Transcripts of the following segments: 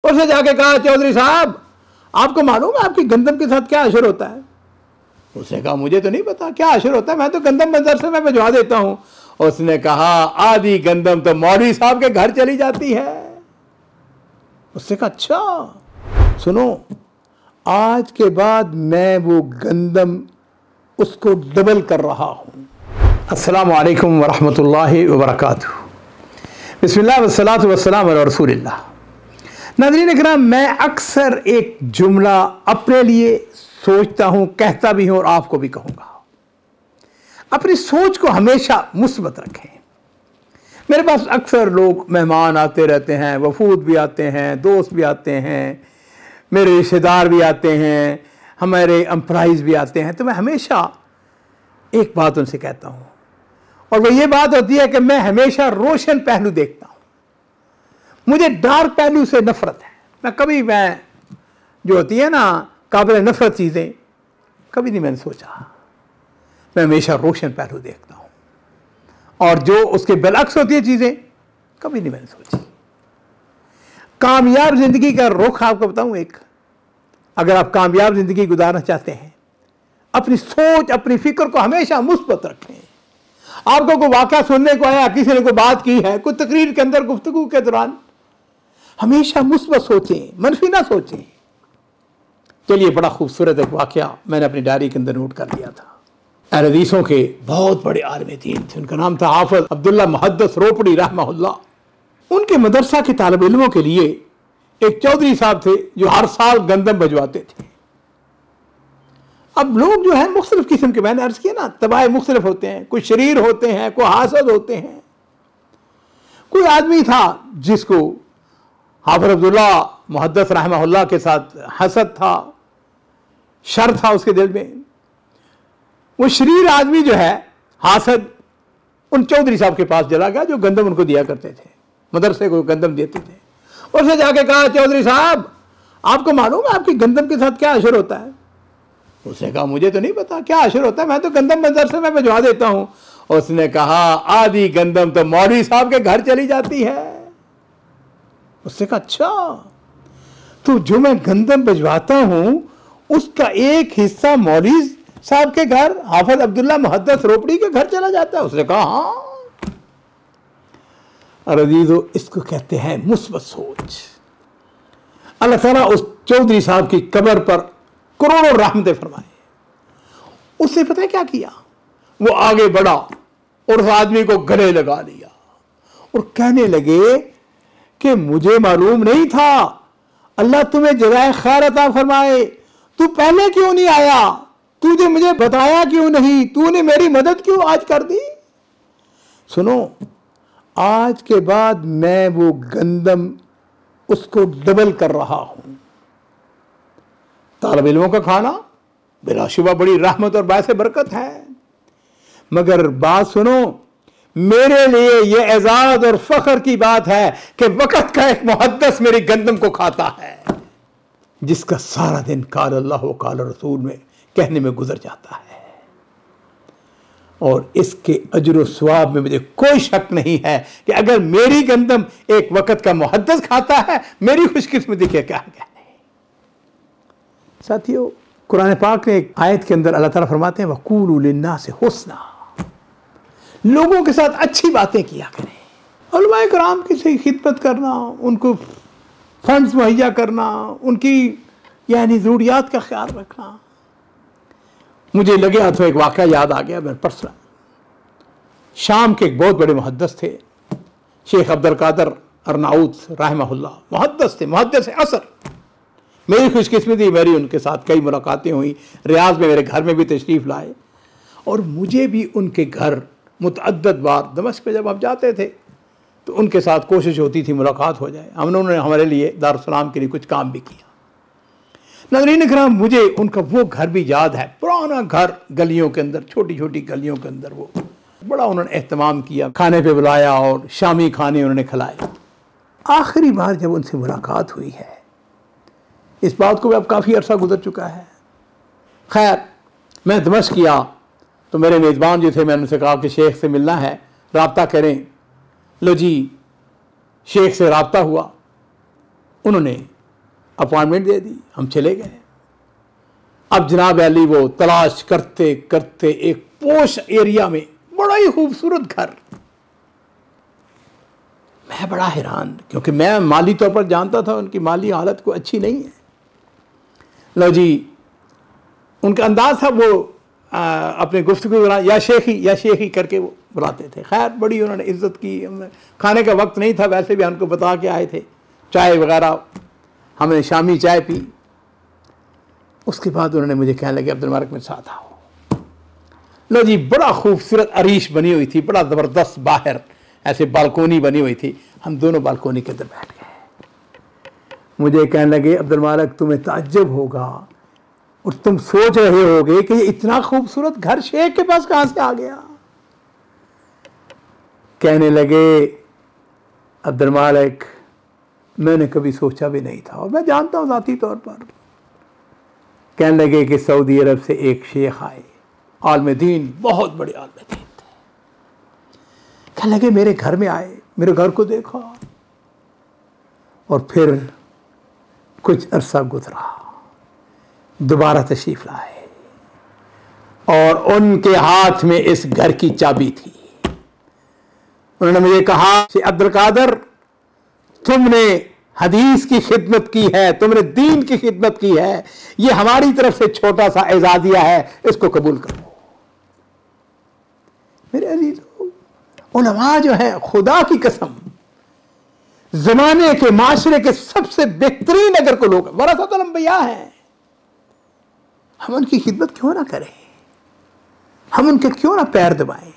उसने जाके कहा, चौधरी साहब आपको मालूम है आपकी गंदम के साथ क्या असर होता है? उसने कहा, मुझे तो नहीं पता क्या असर होता है, मैं तो गंदम मदरसे में भिजवा देता हूं। उसने कहा, आधी गंदम तो मौलवी साहब के घर चली जाती है। उसने कहा, अच्छा सुनो, आज के बाद मैं वो गंदम उसको डबल कर रहा हूं। अस्सलामु अलैकुम वरहमतुल्लाहि वबरकातुहू। बिस्मिल्लाह वस्सलातु वस्सलाम अला रसूलिल्लाह। नाज़रीन इकराम, मैं अक्सर एक जुमला अपने लिए सोचता हूं, कहता भी हूं और आपको भी कहूंगा। अपनी सोच को हमेशा मुस्बत रखें। मेरे पास अक्सर लोग मेहमान आते रहते हैं, वफूद भी आते हैं, दोस्त भी आते हैं, मेरे रिश्तेदार भी आते हैं, हमारे एम्प्लॉइज़ भी आते हैं। तो मैं हमेशा एक बात उनसे कहता हूँ, और वो ये बात होती है कि मैं हमेशा रोशन पहलू देखता हूँ। मुझे डार्क पहलू से नफरत है। मैं जो होती है ना काबिल नफरत चीज़ें, कभी नहीं मैंने सोचा। मैं हमेशा रोशन पहलू देखता हूँ, और जो उसके बिलअक्स होती है चीज़ें, कभी नहीं मैंने सोची। कामयाब ज़िंदगी का रुख आपको बताऊँ एक, अगर आप कामयाब ज़िंदगी गुजारना चाहते हैं, अपनी सोच, अपनी फिक्र को हमेशा मुस्बत रखें। आपको कोई वाक़या सुनने को आया, किसी ने कोई बात की है, कोई तकरीर के अंदर, गुफ्तगू के दौरान, हमेशा मुस्बत सोचें, मनफी ना सोचें। चलिए, बड़ा खूबसूरत एक वाक़या मैंने अपनी डायरी के अंदर नोट कर लिया था। अहले हदीसों के बहुत बड़े आलिम दीन थे, उनका नाम था हाफिज अब्दुल्ला मुहद्दिस रोपड़ी रहमहुल्लाह। उनके मदरसा के तालिब इल्मों के लिए एक चौधरी साहब थे जो हर साल गंदम भिजवाते थे। अब लोग जो है मुख्तलिफ किस्म के, मैंने अर्ज किया ना, तबाह मुख्तलिफ होते हैं, कोई शरीर होते हैं, कोई हासद होते हैं। कोई आदमी था जिसको हाफिज अब्दुल्ला मुहद्दिस रहमहुल्लाह के साथ हसद था, शर था उसके दिल में। वो शरीर आदमी जो है हासद, उन चौधरी साहब के पास चला गया जो गंदम उनको दिया करते थे, मदरसे को गंदम देते थे। उसने जाके कहा, चौधरी साहब आपको मालूम है आपकी गंदम के साथ क्या असर होता है? उसने कहा, मुझे तो नहीं पता क्या असर होता है, मैं तो गंदम मदरसे में भिजवा देता हूं। उसने कहा, आधी गंदम तो मौलवी साहब के घर चली जाती है। उसने कहा, अच्छा तो जो मैं गंदम भिजवाता हूं उसका एक हिस्सा मौलवी साहब के घर, हाफिज अब्दुल्ला मुहद्दिस रोपड़ी के घर चला जाता है? उसने कहा, हाँ। अजीजों, इसको कहते हैं मुस्बत सोच। अल्लाह ताला उस चौधरी साहब की कब्र पर करोड़ों रहमतें फरमाए। उसने पता है क्या किया? वो आगे बढ़ा और उस आदमी को गले लगा लिया और कहने लगे कि मुझे मालूम नहीं था, अल्लाह तुम्हें जज़ाए खैर अता फरमाए, तू पहले क्यों नहीं आया, तुझे मुझे बताया क्यों नहीं, तूने मेरी मदद क्यों आज कर दी? सुनो, आज के बाद मैं वो गंदम उसको डबल कर रहा हूं। तालिब इल्मों का खाना बिलाशुबा बड़ी रहमत और बायसे बरकत है, मगर बात सुनो, मेरे लिए यह एजाज और फख्र की बात है कि वक़्त का एक मुहद्दिस मेरी गंदम को खाता है, जिसका सारा दिन काल अल्लाह व काल रसूल में कहने में गुजर जाता है। और इसके अजर व सवाब में मुझे कोई शक नहीं है कि अगर मेरी गंदम एक वक़्त का मुहद्दिस खाता है, मेरी खुशकिस्मती के क्या कहने। साथियों, कुरान पाक में एक आयत के अंदर अल्लाह ताला फरमाते हैं, वक़ूलू लिन्नासि हुस्ना, लोगों के साथ अच्छी बातें किया करें। उलमाए किराम की खिदमत करना, उनको फंड्स मुहैया करना, उनकी यानी ज़रूरियात का ख्याल रखना। मुझे लगे तो एक वाक़या याद आ गया मेरे पर्सनल। शाम के एक बहुत बड़े मुहद्दिस थे, शेख अब्दुल कादिर अरनाउत रहमहुल्लाह, मुहद्दिस थे, मुहद्दिस असर। मेरी खुशकिस्मती, मेरी उनके साथ कई मुलाकातें हुई। रियाज में मेरे घर में भी तशरीफ़ लाए, और मुझे भी उनके घर मुतअद्दिद बार, दमिश्क में जब आप जाते थे तो उनके साथ कोशिश होती थी मुलाकात हो जाए। उन्होंने हमारे लिए दारुस्सलाम के लिए कुछ काम भी किया। नाज़रीन इकराम, मुझे उनका वो घर भी याद है, पुराना घर, गलियों के अंदर, छोटी छोटी गलियों के अंदर, वो बड़ा उन्होंने एहतमाम किया, खाने पे बुलाया और शामी खाने उन्होंने खिलाए। आखिरी बार जब उनसे मुलाकात हुई है, इस बात को भी अब काफ़ी अरसा गुजर चुका है। खैर, मैं दमिश्क किया तो मेरे मेज़बान जो थे, मैंने उनसे कहा कि शेख से मिलना है, रब्ता करें। लो जी, शेख से रब्ता हुआ। उन्होंने अपॉइंटमेंट दे दी, हम चले गए। अब जनाब अली वो तलाश करते करते एक पोश एरिया में बड़ा ही खूबसूरत घर, मैं बड़ा हैरान, क्योंकि मैं माली तौर पर जानता था उनकी माली हालत कोई अच्छी नहीं है। लो जी, उनका अंदाज था वो अपने गुफ्तगू या शेखी करके वो बुलाते थे। खैर बड़ी उन्होंने इज्जत की। खाने का वक्त नहीं था, वैसे भी हमको बता के आए थे, चाय वगैरह, हमने शामी चाय पी। उसके बाद उन्होंने मुझे कहने लगे अब्दुल मालिक मेरे साथ आओ। लो जी, बड़ा खूबसूरत अरीश बनी हुई थी, बड़ा ज़बरदस्त, बाहर ऐसे बालकोनी बनी हुई थी। हम दोनों बालकोनी के अंदर बैठ गए। मुझे कहने लगे अब्दुल मालिक तुम्हें ताज्जुब होगा और तुम सोच रहे होगे कि ये इतना खूबसूरत घर शेख के पास कहां से आ गया। कहने लगे अब्दुल मालिक मैंने कभी सोचा भी नहीं था, और मैं जानता हूं ज़ाती तौर पर। कहने लगे कि सऊदी अरब से एक शेख आए, आलिम दीन, बहुत बड़े आलिम दीन थे। कहने लगे मेरे घर में आए, मेरे घर को देखा, और फिर कुछ अरसा गुजरा, दोबारा तशरीफ लाए और उनके हाथ में इस घर की चाबी थी। उन्होंने मुझे कहा कि अब्दुल कादर तुमने हदीस की खिदमत की है, तुमने दीन की खिदमत की है, ये हमारी तरफ से छोटा सा एजाजिया है, इसको कबूल करो। मेरे अजीजों, उलमा जो है खुदा की कसम जमाने के माशरे के सबसे बेहतरीन अगर को लोग वरसतुल अंबिया हैं, हम उनकी खिदमत क्यों ना करें, हम उनके क्यों ना पैर दबाएं,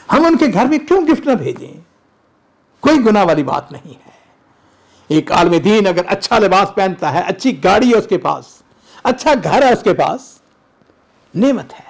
हम उनके घर में क्यों गिफ्ट ना भेजें। कोई गुनाह वाली बात नहीं है। एक आलिम दीन अगर अच्छा लिबास पहनता है, अच्छी गाड़ी है उसके पास, अच्छा घर है उसके पास, नेमत है।